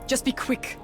Just be quick.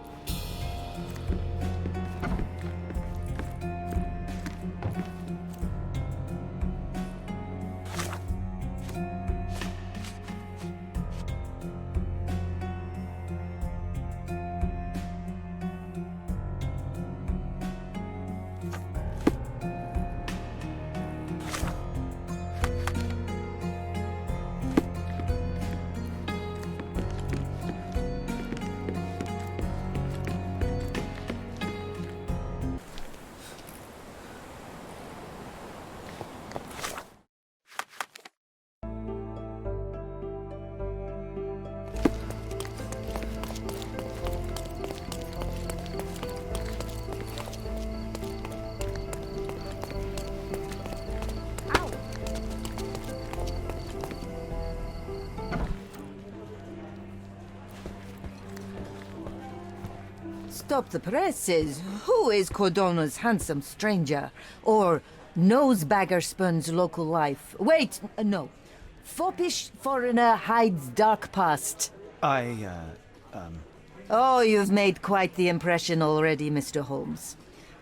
Stop the presses. Who is Cordona's handsome stranger? Or nosebagger spurns local life? Wait, no. Foppish foreigner hides dark past. Oh, you've made quite the impression already, Mr. Holmes.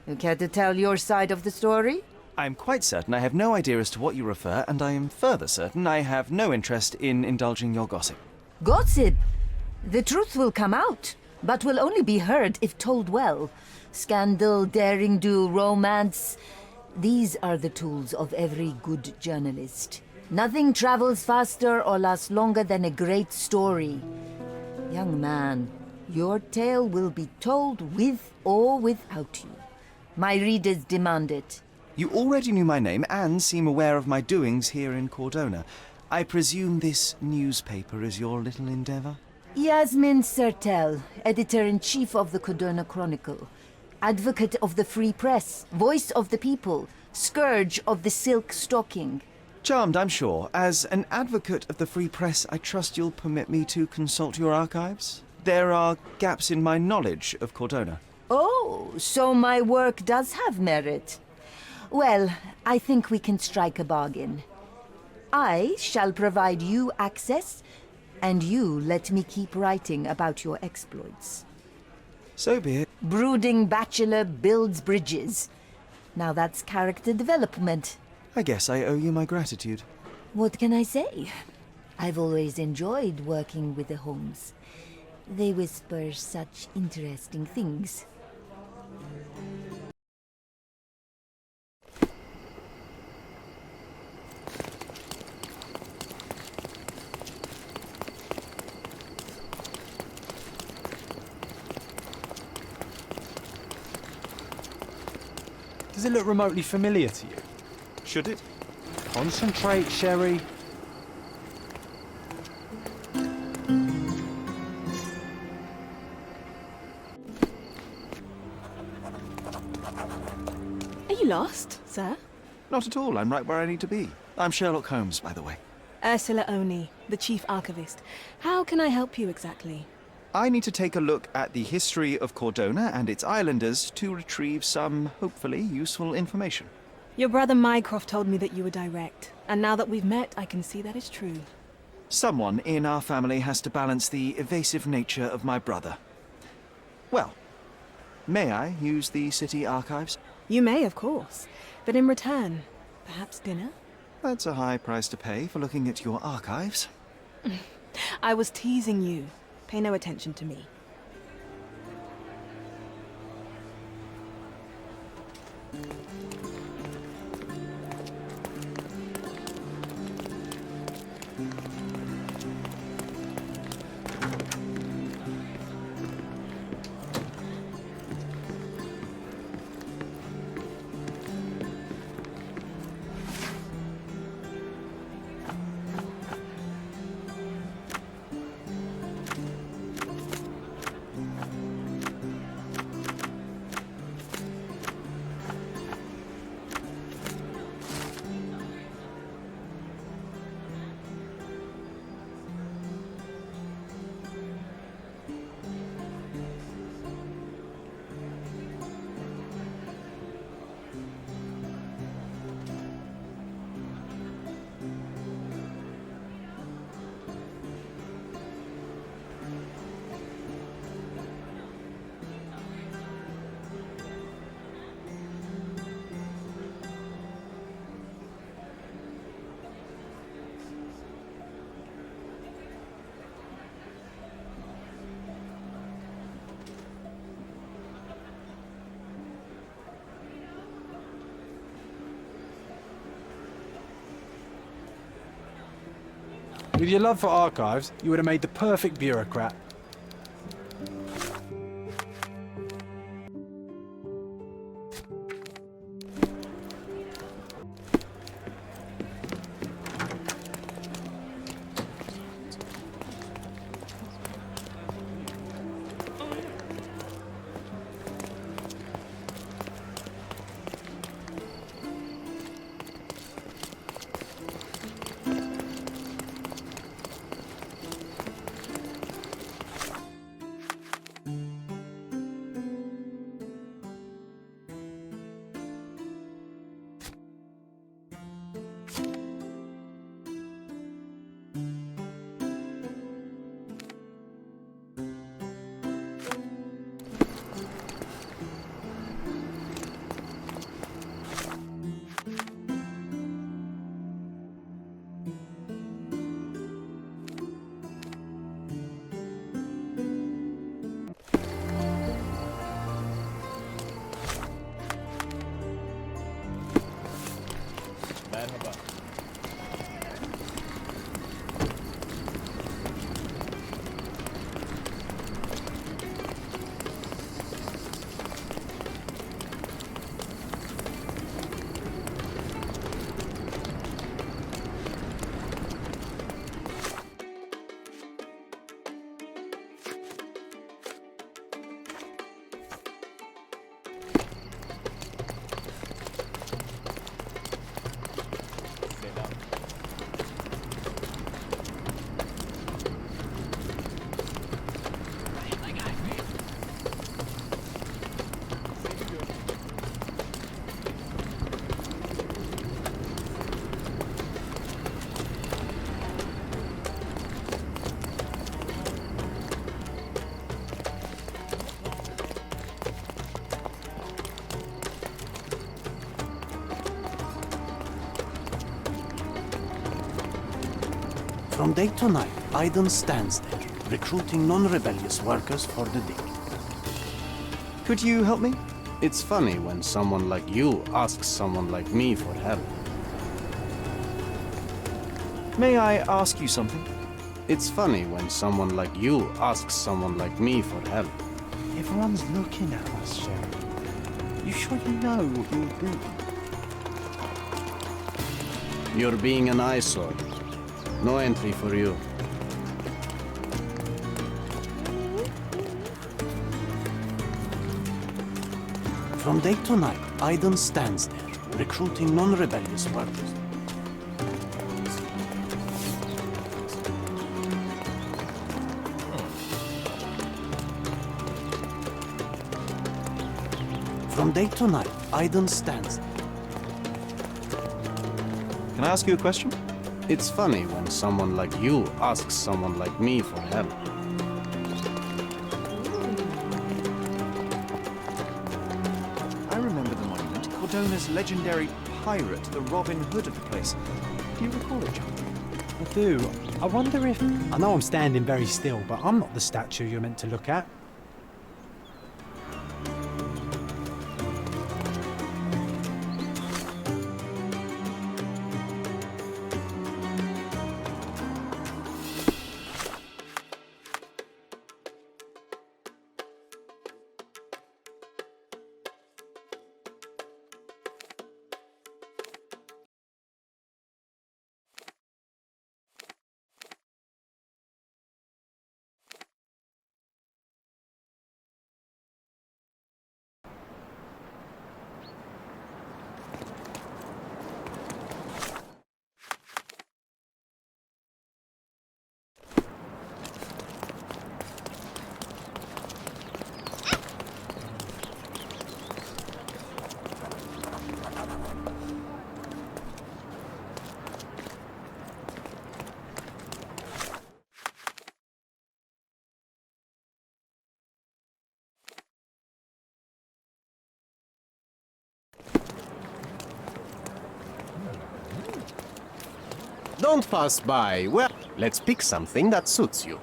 You care to tell your side of the story? I'm quite certain I have no idea as to what you refer, and I am further certain I have no interest in indulging your gossip. Gossip? The truth will come out, but will only be heard if told well. Scandal, daring-do, romance. These are the tools of every good journalist. Nothing travels faster or lasts longer than a great story. Young man, your tale will be told with or without you. My readers demand it. You already knew my name and seem aware of my doings here in Cordona. I presume this newspaper is your little endeavor? Yasmin Sertel, editor-in-chief of the Cordona Chronicle. Advocate of the free press, voice of the people, scourge of the silk stocking. Charmed, I'm sure. As an advocate of the free press, I trust you'll permit me to consult your archives? There are gaps in my knowledge of Cordona. Oh, so my work does have merit. Well, I think we can strike a bargain. I shall provide you access, and you let me keep writing about your exploits. So be it. Brooding bachelor builds bridges. Now that's character development. I guess I owe you my gratitude. What can I say? I've always enjoyed working with the Holmes. They whisper such interesting things. Does it look remotely familiar to you? Should it? Concentrate, Sherry. Are you lost, sir? Not at all. I'm right where I need to be. I'm Sherlock Holmes, by the way. Ursula Oni, the chief archivist. How can I help you exactly? I need to take a look at the history of Cordona and its islanders to retrieve some, hopefully, useful information. Your brother Mycroft told me that you were direct, and now that we've met, I can see that is true. Someone in our family has to balance the evasive nature of my brother. Well, may I use the city archives? You may, of course, but in return, perhaps dinner? That's a high price to pay for looking at your archives. I was teasing you. Pay no attention to me. With your love for archives, you would have made the perfect bureaucrat. From day to night, Aiden stands there, recruiting non-rebellious workers for the dig. Could you help me? It's funny when someone like you asks someone like me for help. May I ask you something? It's funny when someone like you asks someone like me for help. Everyone's looking at us, Sherry. You sure you know what you're doing? You're being an eyesore. No entry for you. From day to night, Aiden stands there, recruiting non-rebellious workers. From day to night, Aiden stands there. Can I ask you a question? It's funny when someone like you asks someone like me for help. I remember the monument, Cordona's legendary pirate, the Robin Hood of the place. Do you recall it, John? I do. I wonder if... I know I'm standing very still, but I'm not the statue you're meant to look at. Don't pass by. Well, let's pick something that suits you.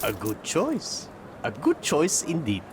A good choice. A good choice indeed.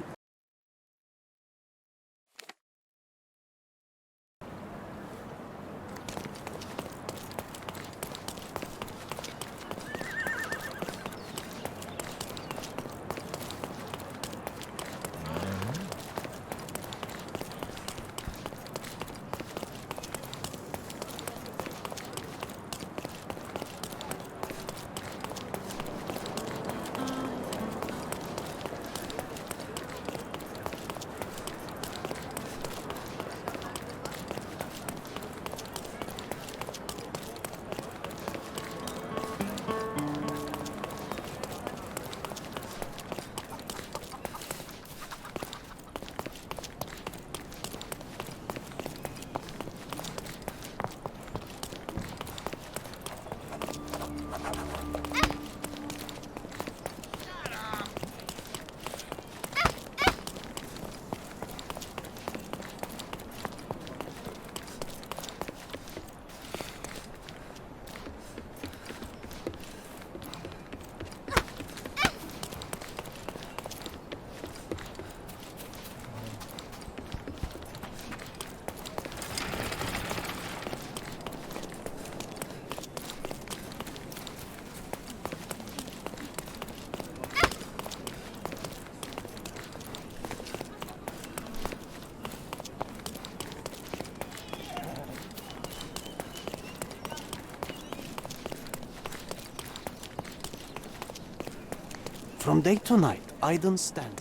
From day to night, I don't stand.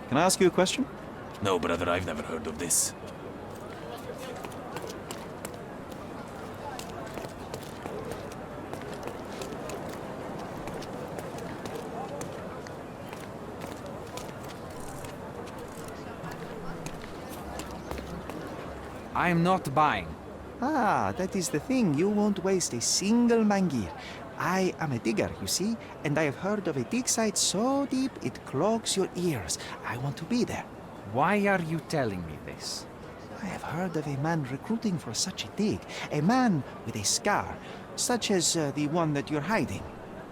Can I ask you a question? No, brother, I've never heard of this. I'm not buying. Ah, that is the thing. You won't waste a single mangear. I am a digger, you see, and I have heard of a dig site so deep it clogs your ears. I want to be there. Why are you telling me this? I have heard of a man recruiting for such a dig. A man with a scar, such as the one that you're hiding.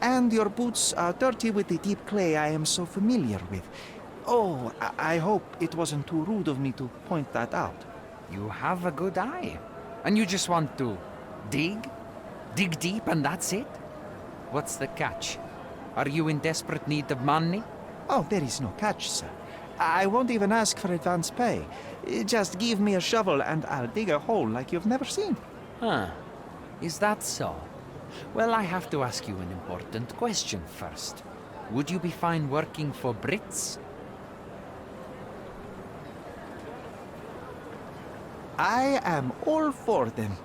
And your boots are dirty with the deep clay I am so familiar with. Oh, I hope it wasn't too rude of me to point that out. You have a good eye. And you just want to dig? Dig deep and that's it? What's the catch? Are you in desperate need of money? Oh, there is no catch, sir. I won't even ask for advance pay. Just give me a shovel and I'll dig a hole like you've never seen. Huh. Is that so? Well, I have to ask you an important question first. Would you be fine working for Brits? I am all for them.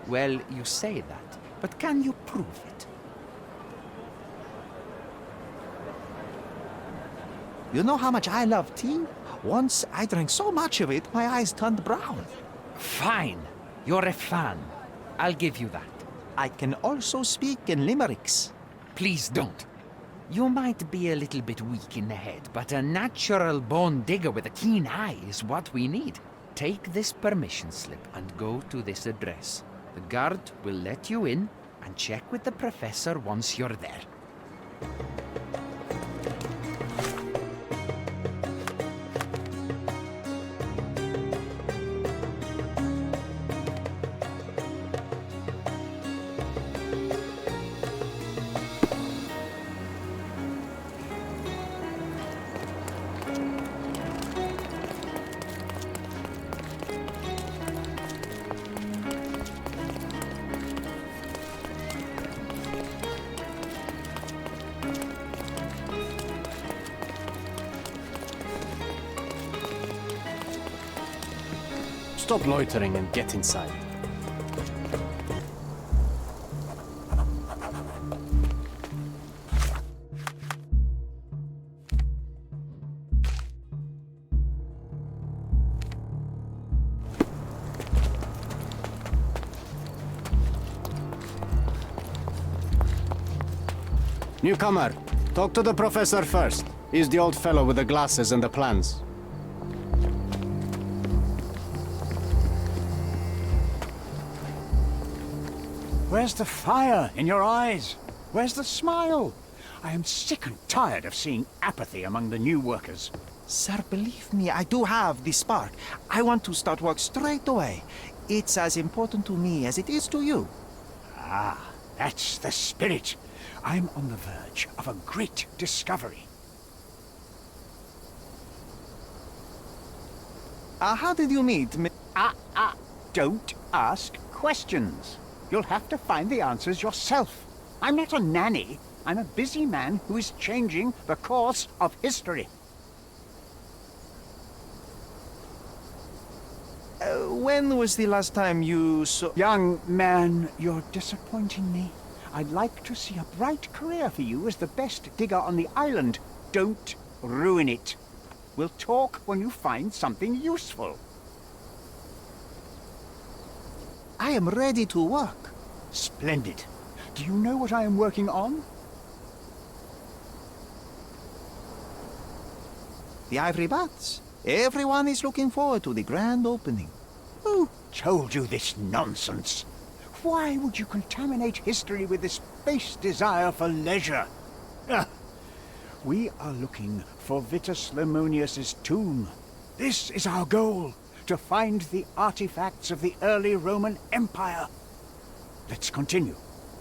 Well, you say that, but can you prove it? You know how much I love tea? Once I drank so much of it, my eyes turned brown. Fine. You're a fan. I'll give you that. I can also speak in limericks. Please don't. You might be a little bit weak in the head, but a natural born digger with a keen eye is what we need. Take this permission slip and go to this address. The guard will let you in and check with the professor once you're there. Stop loitering and get inside. Newcomer, talk to the professor first. He's the old fellow with the glasses and the plans. Where's the fire in your eyes? Where's the smile? I am sick and tired of seeing apathy among the new workers. Sir, believe me, I do have the spark. I want to start work straight away. It's as important to me as it is to you. Ah, that's the spirit. I'm on the verge of a great discovery. How did you meet me? Don't ask questions. You'll have to find the answers yourself. I'm not a nanny. I'm a busy man who is changing the course of history. When was the last time you saw... Young man, you're disappointing me. I'd like to see a bright career for you as the best digger on the island. Don't ruin it. We'll talk when you find something useful. I am ready to work. Splendid. Do you know what I am working on? The ivory bats. Everyone is looking forward to the grand opening. Who told you this nonsense? Why would you contaminate history with this base desire for leisure? We are looking for Vitus Lemonius's tomb. This is our goal, to find the artifacts of the early Roman Empire. Let's continue.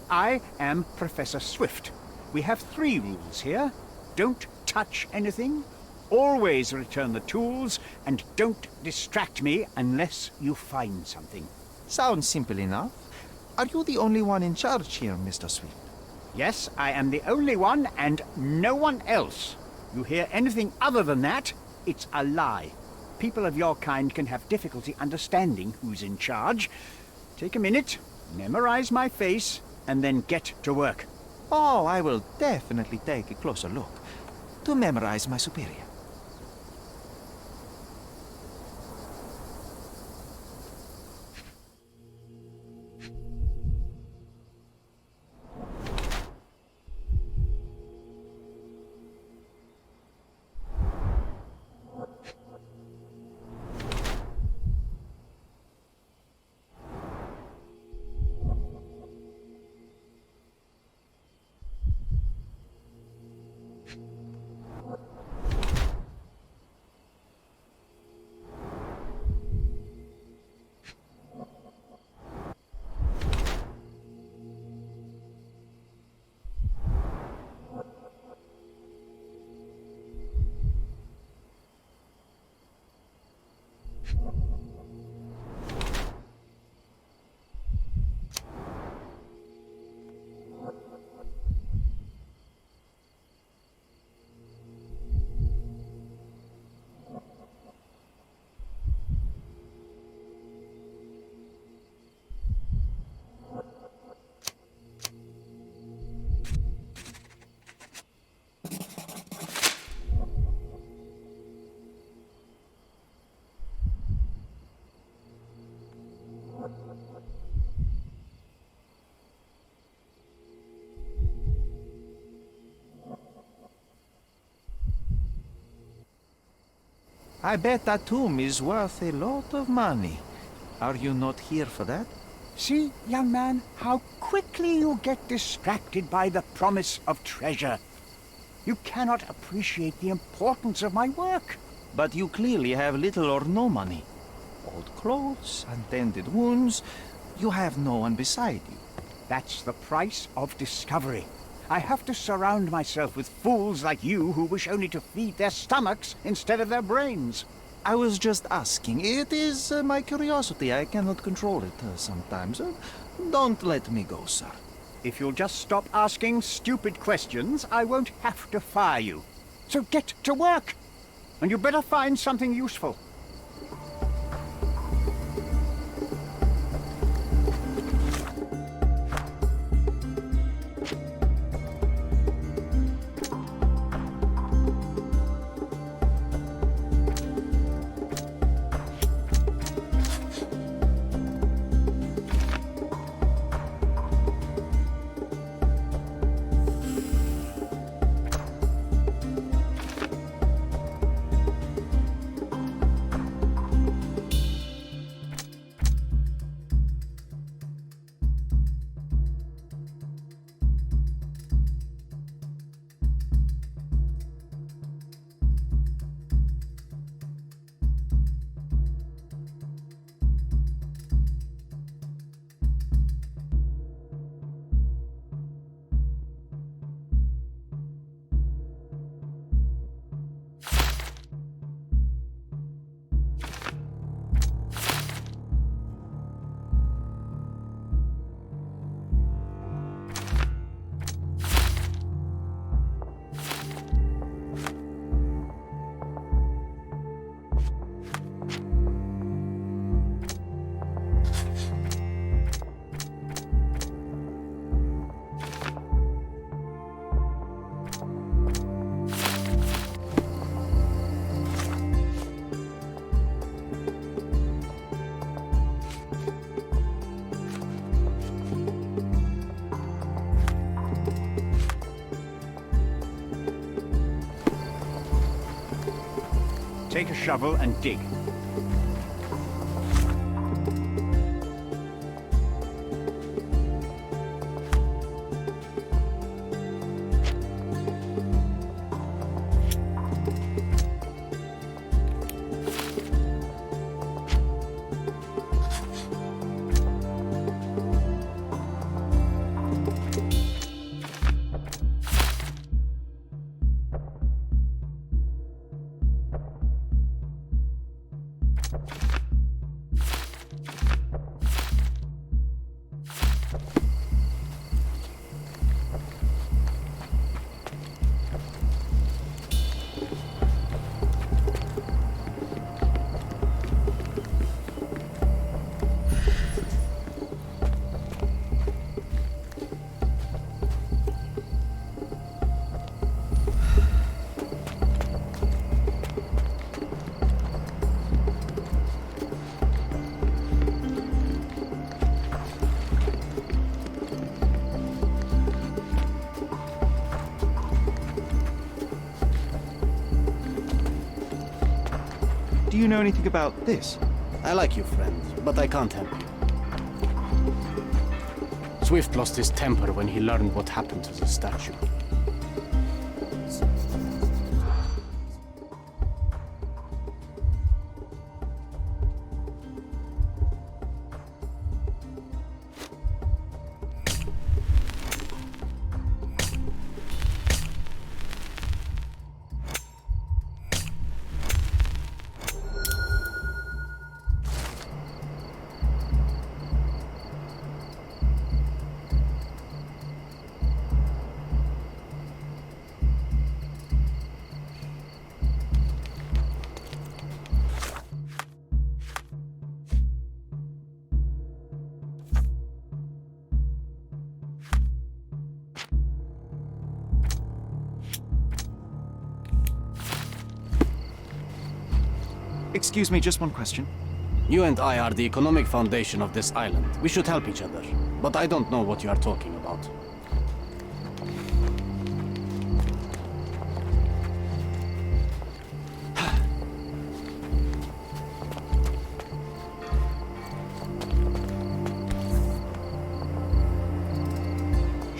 I am Professor Swift. We have 3 rules here. Don't touch anything, always return the tools, and don't distract me unless you find something. Sounds simple enough. Are you the only one in charge here, Mr. Swift? Yes, I am the only one and no one else. You hear anything other than that, it's a lie. People of your kind can have difficulty understanding who's in charge. Take a minute, memorize my face, and then get to work. Oh, I will definitely take a closer look to memorize my superior. I bet that tomb is worth a lot of money. Are you not here for that? See, young man, how quickly you get distracted by the promise of treasure. You cannot appreciate the importance of my work. But you clearly have little or no money. Old clothes, untended wounds. You have no one beside you. That's the price of discovery. I have to surround myself with fools like you who wish only to feed their stomachs instead of their brains. I was just asking. It is my curiosity. I cannot control it sometimes. Don't let me go, sir. If you'll just stop asking stupid questions, I won't have to fire you. So get to work. And you better find something useful. Take a shovel and dig. Do you know anything about this? I like you, friend, but I can't help you. Swift lost his temper when he learned what happened to the statue. Excuse me, just one question. You and I are the economic foundation of this island. We should help each other. But I don't know what you are talking about.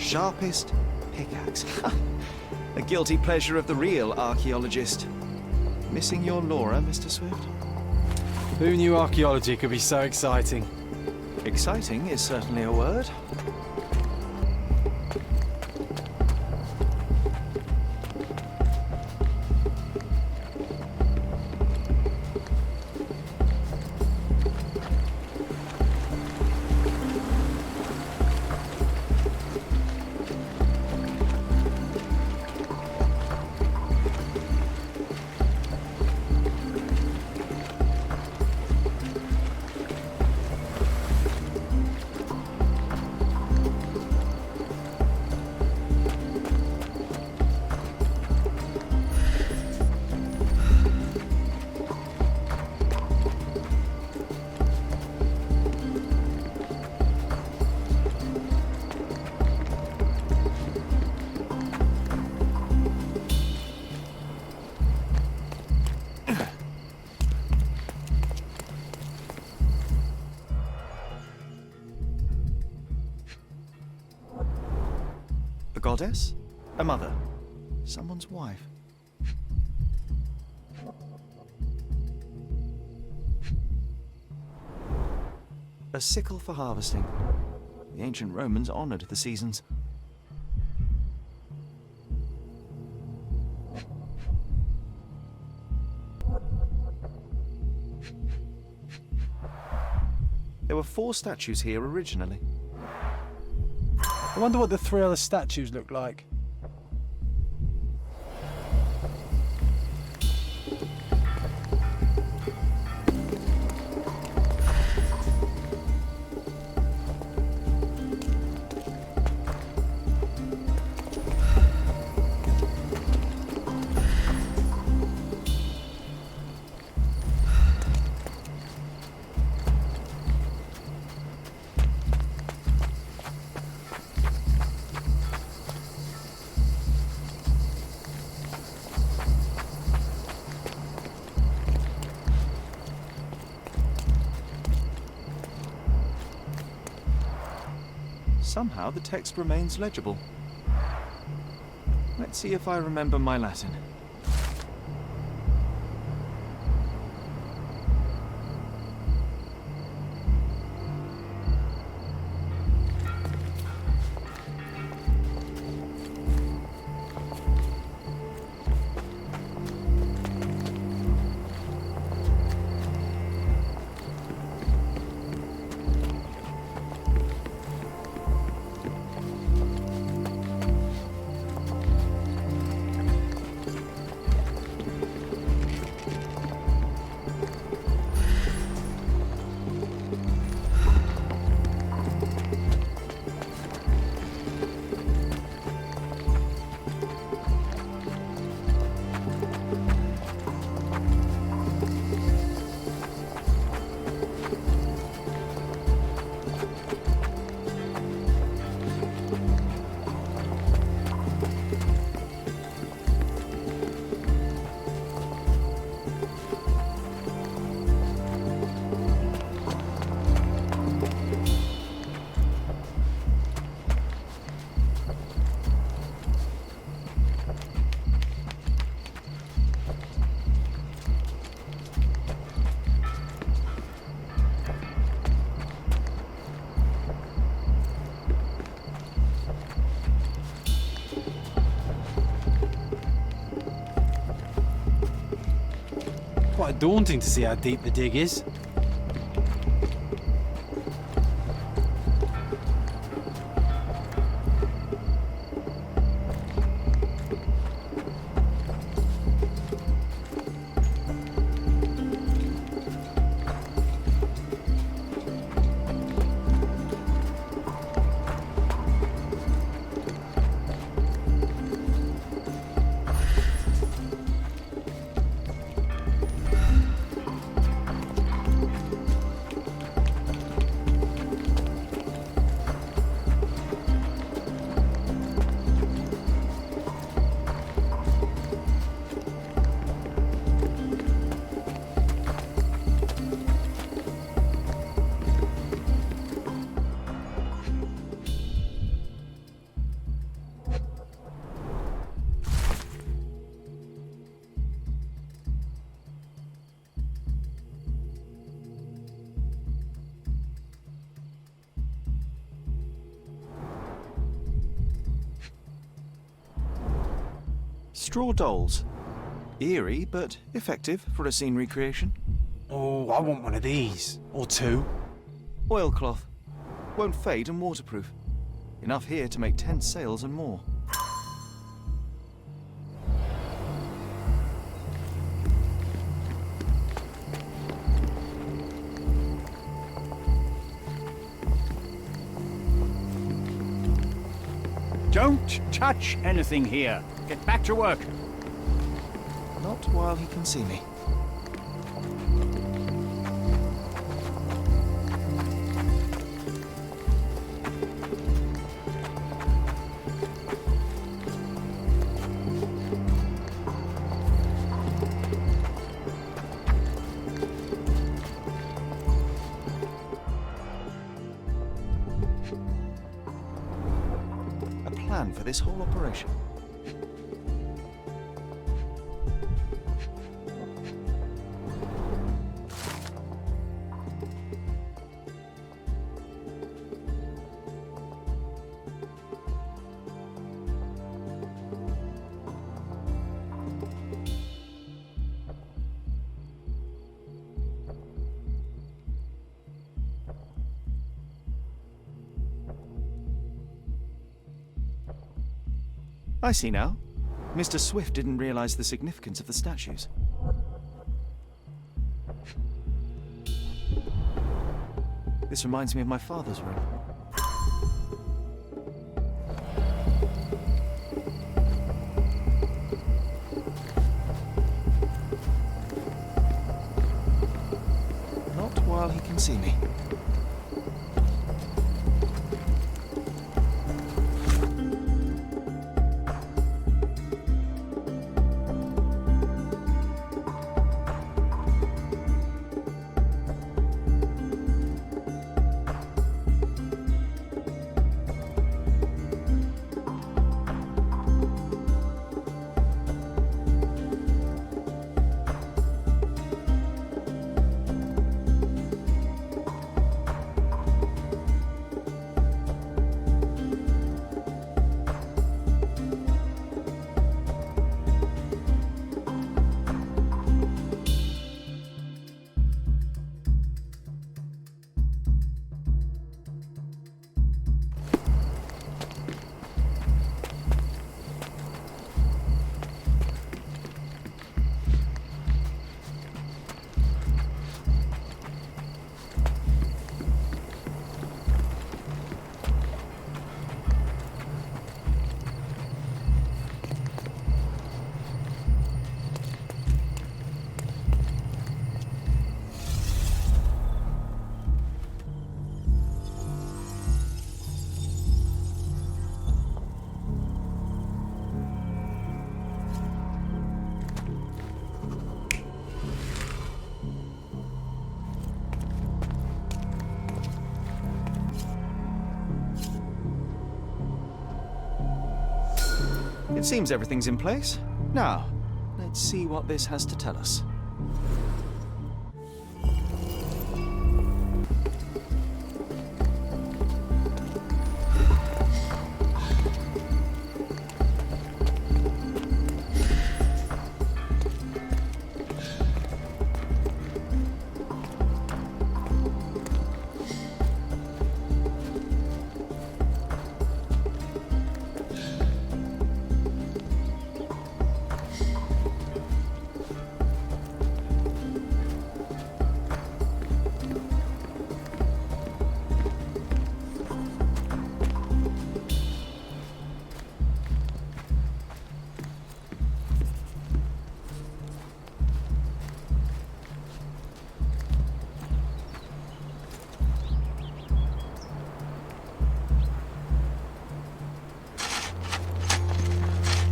sharpest pickaxe. A guilty pleasure of the real archaeologist. Missing your Laura, Mr. Swift? Who knew archaeology could be so exciting? Exciting is certainly a word. A goddess? A mother? Someone's wife? A sickle for harvesting. The ancient Romans honored the seasons. There were 4 statues here originally. I wonder what the 3 other statues look like. Somehow the text remains legible. Let's see if I remember my Latin. Quite daunting to see how deep the dig is. Straw dolls. Eerie, but effective for a scene recreation. Oh, I want one of these. Or two. Oilcloth. Won't fade and waterproof. Enough here to make 10 sails and more. Don't touch anything here. Get back to work. Not while he can see me. A plan for this whole operation. I see now. Mr. Swift didn't realize the significance of the statues. This reminds me of my father's room. Not while he can see me. It seems everything's in place. Now, let's see what this has to tell us.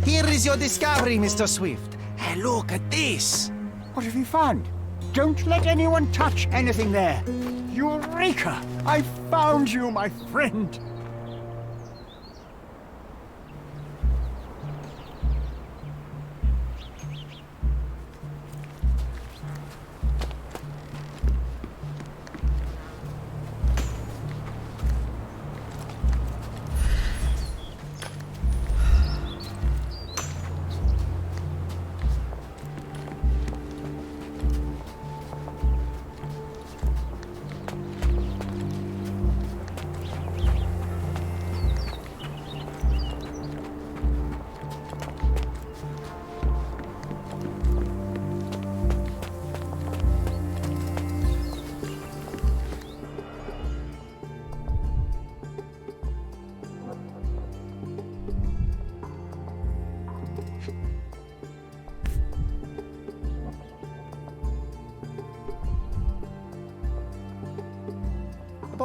Here is your discovery, Mr. Swift. Hey, look at this. What have you found? Don't let anyone touch anything there. Eureka! I found you, my friend.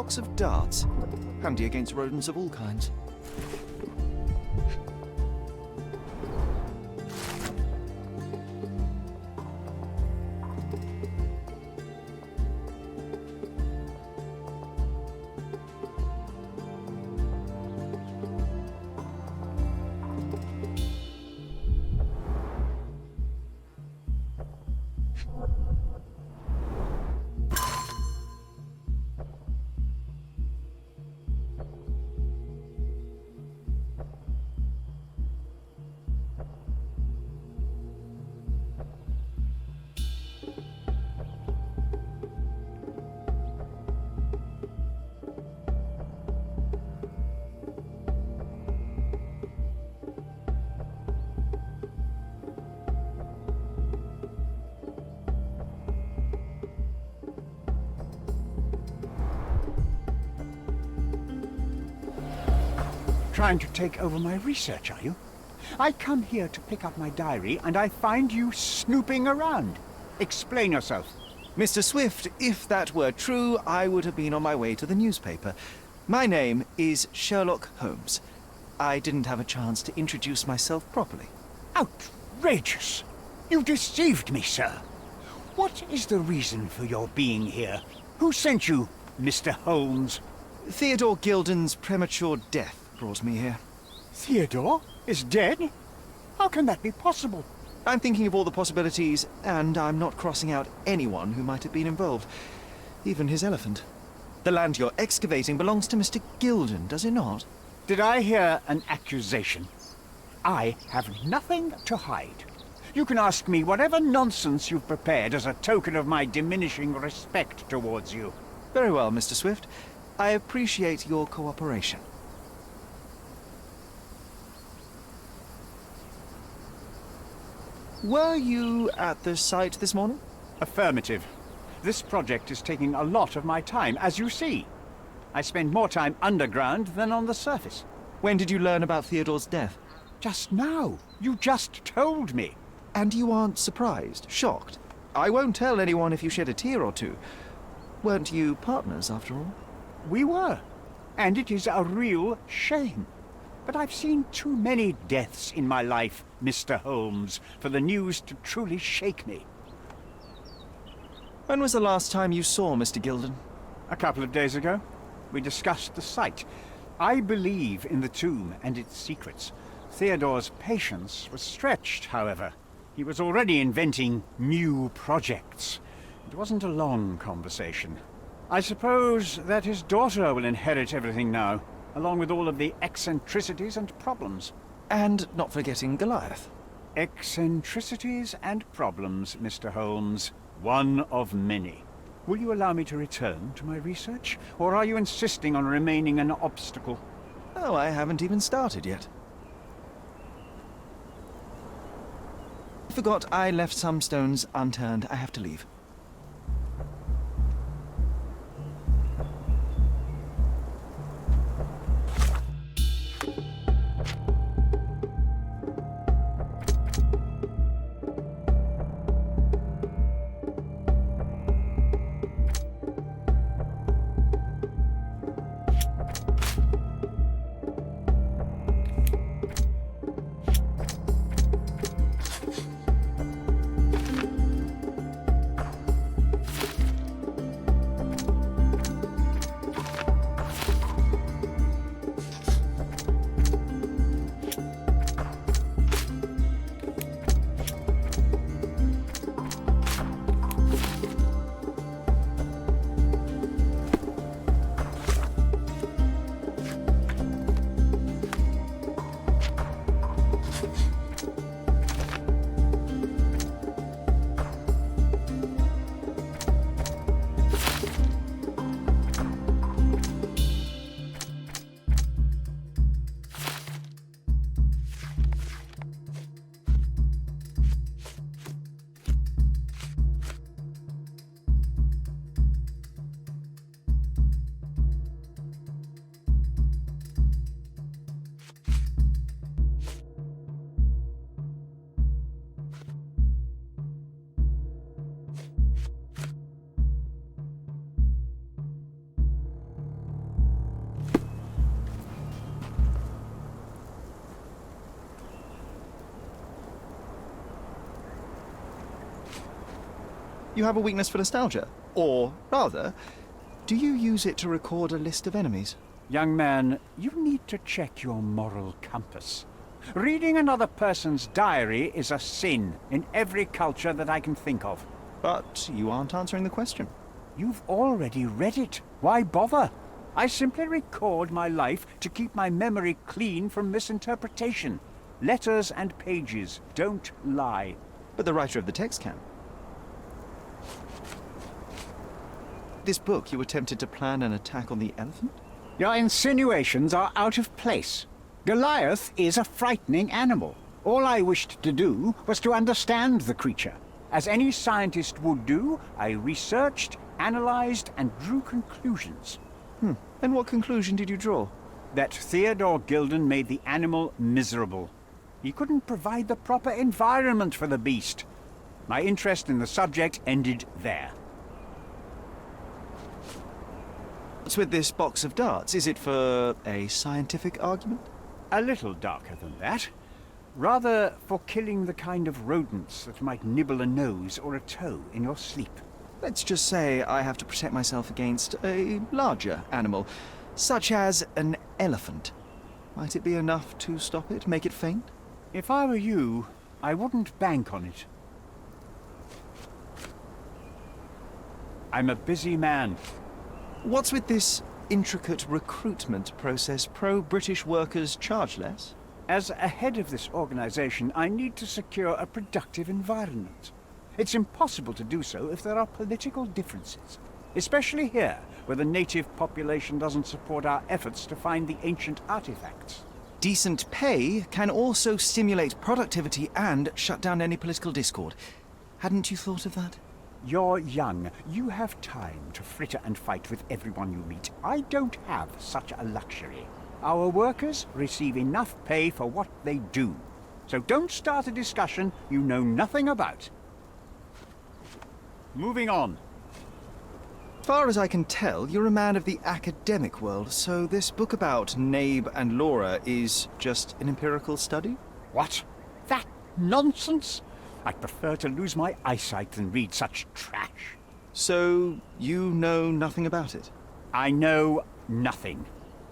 box of darts. Handy against rodents of all kinds. Trying to take over my research, are you? I come here to pick up my diary, and I find you snooping around. Explain yourself. Mr. Swift, if that were true, I would have been on my way to the newspaper. My name is Sherlock Holmes. I didn't have a chance to introduce myself properly. Outrageous! You deceived me, sir. What is the reason for your being here? Who sent you, Mr. Holmes? Theodore Gilden's premature death brought me here. Theodore is dead? How can that be possible? I'm thinking of all the possibilities, and I'm not crossing out anyone who might have been involved. Even his elephant. The land you're excavating belongs to Mr. Gilden, does it not? Did I hear an accusation? I have nothing to hide. You can ask me whatever nonsense you've prepared as a token of my diminishing respect towards you. Very well, Mr. Swift. I appreciate your cooperation. Were you at the site this morning? Affirmative. This project is taking a lot of my time, as you see. I spend more time underground than on the surface. When did you learn about Theodore's death? Just now. You just told me. And you aren't surprised, shocked? I won't tell anyone if you shed a tear or two. Weren't you partners, after all? We were. And it is a real shame. But I've seen too many deaths in my life, Mr. Holmes, for the news to truly shake me. When was the last time you saw Mr. Gilden? A couple of days ago. We discussed the site. I believe in the tomb and its secrets. Theodore's patience was stretched, however. He was already inventing new projects. It wasn't a long conversation. I suppose that his daughter will inherit everything now, along with all of the eccentricities and problems. And not forgetting Goliath. Eccentricities and problems, Mr. Holmes. One of many. Will you allow me to return to my research, or are you insisting on remaining an obstacle? Oh, I haven't even started yet. I forgot I left some stones unturned. I have to leave. You have a weakness for nostalgia? Or, rather, do you use it to record a list of enemies? Young man, you need to check your moral compass. Reading another person's diary is a sin in every culture that I can think of. But you aren't answering the question. You've already read it. Why bother? I simply record my life to keep my memory clean from misinterpretation. Letters and pages don't lie. But the writer of the text can. This book, you attempted to plan an attack on the elephant? Your insinuations are out of place. Goliath is a frightening animal. All I wished to do was to understand the creature. As any scientist would do, I researched, analyzed, and drew conclusions. And what conclusion did you draw? That Theodore Gilden made the animal miserable. He couldn't provide the proper environment for the beast. My interest in the subject ended there. What's with this box of darts? Is it for a scientific argument? A little darker than that. Rather for killing the kind of rodents that might nibble a nose or a toe in your sleep. Let's just say I have to protect myself against a larger animal, such as an elephant. Might it be enough to stop it, make it faint? If I were you, I wouldn't bank on it. I'm a busy man. What's with this intricate recruitment process? Pro-British workers charge less? As a head of this organization, I need to secure a productive environment. It's impossible to do so if there are political differences, especially here, where the native population doesn't support our efforts to find the ancient artifacts. Decent pay can also stimulate productivity and shut down any political discord. Hadn't you thought of that? You're young. You have time to fritter and fight with everyone you meet. I don't have such a luxury. Our workers receive enough pay for what they do. So don't start a discussion you know nothing about. Moving on. As far as I can tell, you're a man of the academic world, so this book about Nabe and Laura is just an empirical study? What? That nonsense? I'd prefer to lose my eyesight than read such trash. So, you know nothing about it? I know nothing.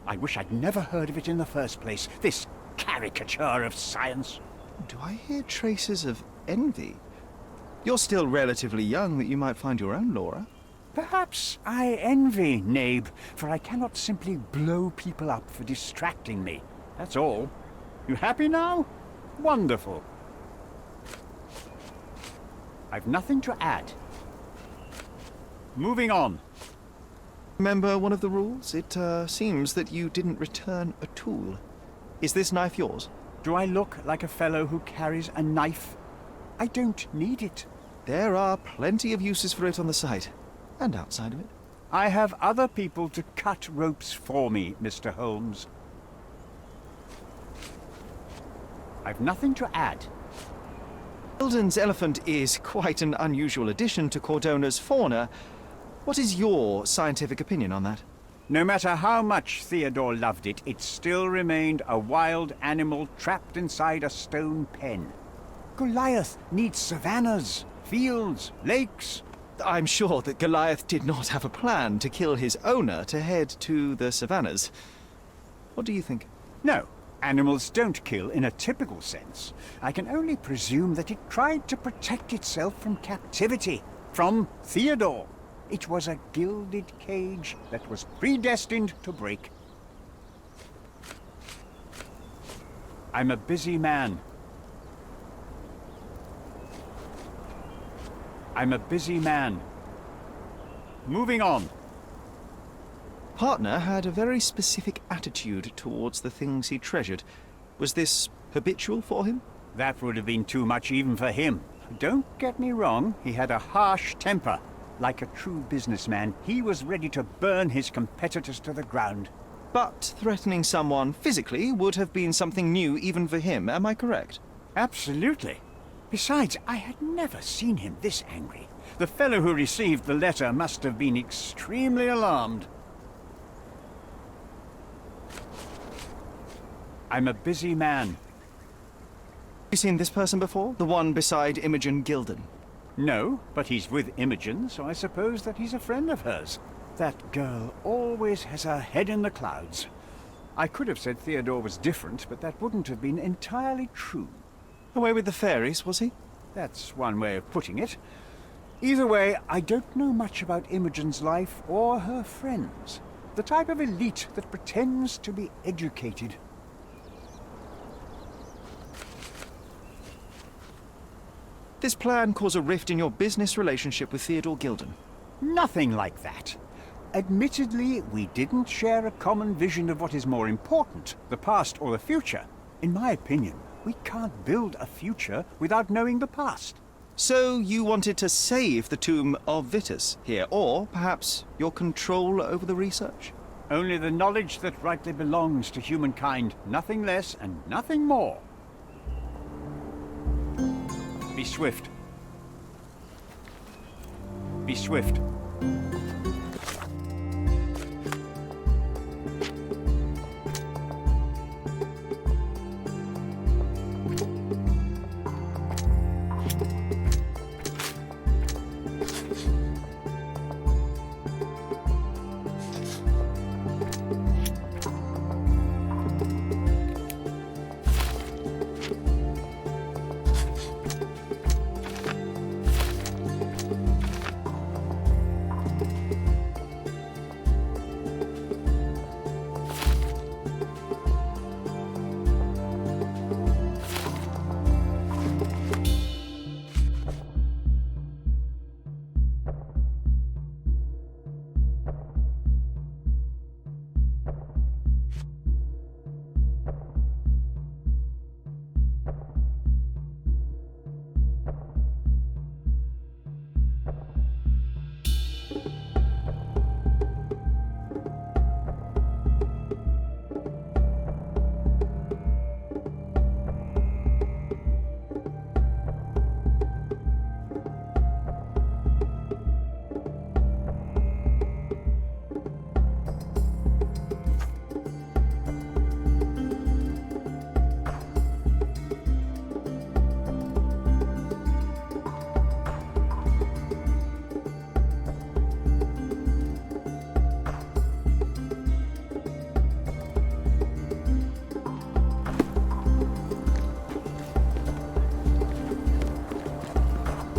I wish I'd never heard of it in the first place, this caricature of science. Do I hear traces of envy? You're still relatively young that you might find your own Laura. Perhaps I envy Nabe, for I cannot simply blow people up for distracting me. That's all. You happy now? Wonderful. I've nothing to add. Moving on. Remember one of the rules? It seems that you didn't return a tool. Is this knife yours? Do I look like a fellow who carries a knife? I don't need it. There are plenty of uses for it on the site, and outside of it. I have other people to cut ropes for me, Mr. Holmes. I've nothing to add. Gilden's elephant is quite an unusual addition to Cordona's fauna. What is your scientific opinion on that? No matter how much Theodore loved it, it still remained a wild animal trapped inside a stone pen. Goliath needs savannas, fields, lakes. I'm sure that Goliath did not have a plan to kill his owner to head to the savannas. What do you think? No, animals don't kill in a typical sense. I can only presume that it tried to protect itself from captivity, from Theodore. It was a gilded cage that was predestined to break. I'm a busy man. I'm a busy man. Moving on. Partner had a very specific attitude towards the things he treasured. Was this habitual for him? That would have been too much even for him. Don't get me wrong, he had a harsh temper. Like a true businessman, he was ready to burn his competitors to the ground. But threatening someone physically would have been something new even for him, am I correct? Absolutely. Besides, I had never seen him this angry. The fellow who received the letter must have been extremely alarmed. I'm a busy man. Have you seen this person before? The one beside Imogen Gilden? No, but he's with Imogen, so I suppose that he's a friend of hers. That girl always has her head in the clouds. I could have said Theodore was different, but that wouldn't have been entirely true. Away with the fairies, was he? That's one way of putting it. Either way, I don't know much about Imogen's life or her friends. The type of elite that pretends to be educated. This plan cause a rift in your business relationship with Theodore Gilden. Nothing like that. Admittedly, we didn't share a common vision of what is more important, the past or the future. In my opinion, we can't build a future without knowing the past. So you wanted to save the tomb of Vitus here, or perhaps your control over the research? Only the knowledge that rightly belongs to humankind, nothing less and nothing more. Be swift. Be swift.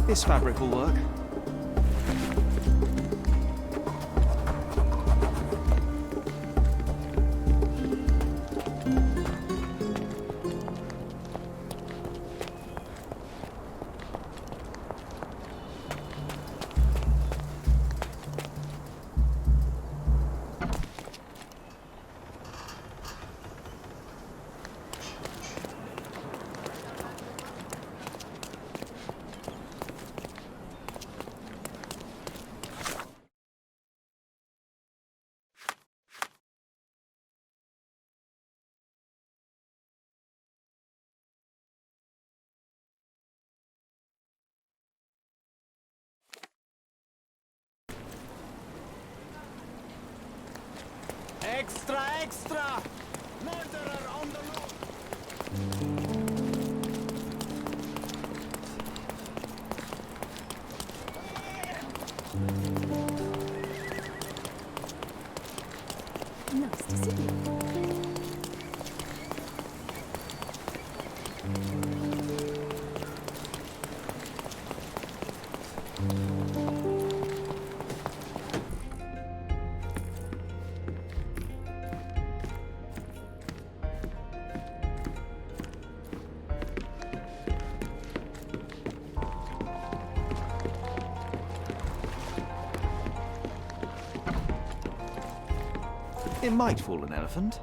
This fabric will work. Extra, extra! Murderer on the loose! Nice to see you. It might fool an elephant.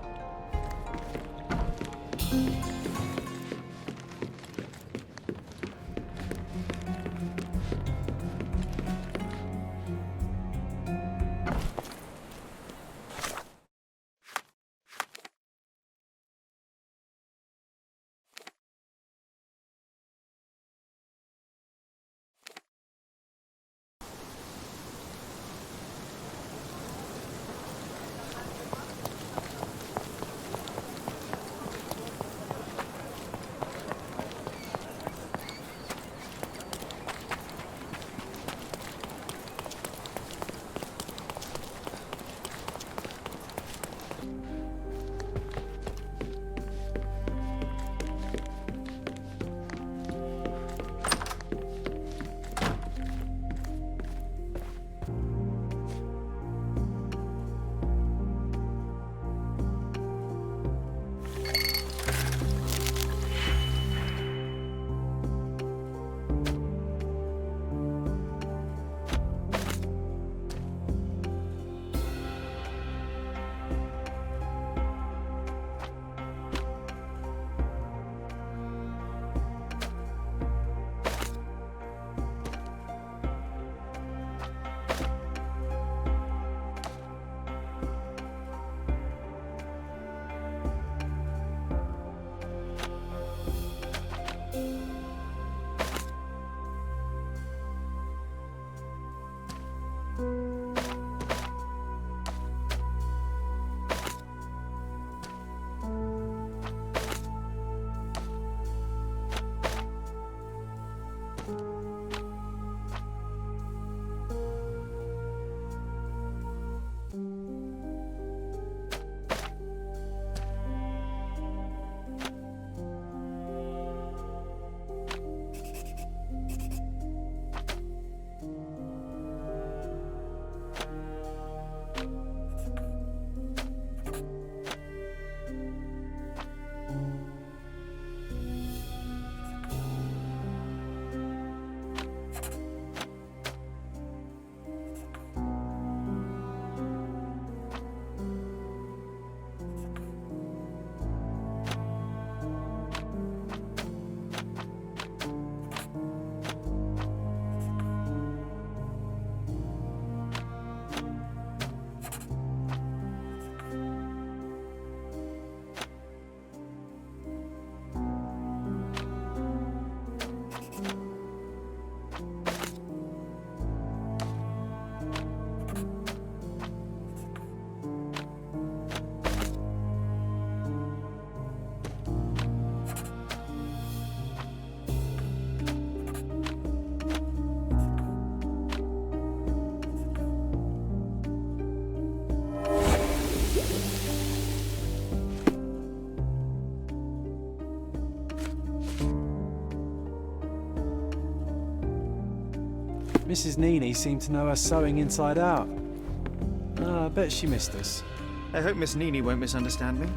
Mrs. Nini seemed to know her sewing inside out. I bet she missed us. I hope Miss Nini won't misunderstand me.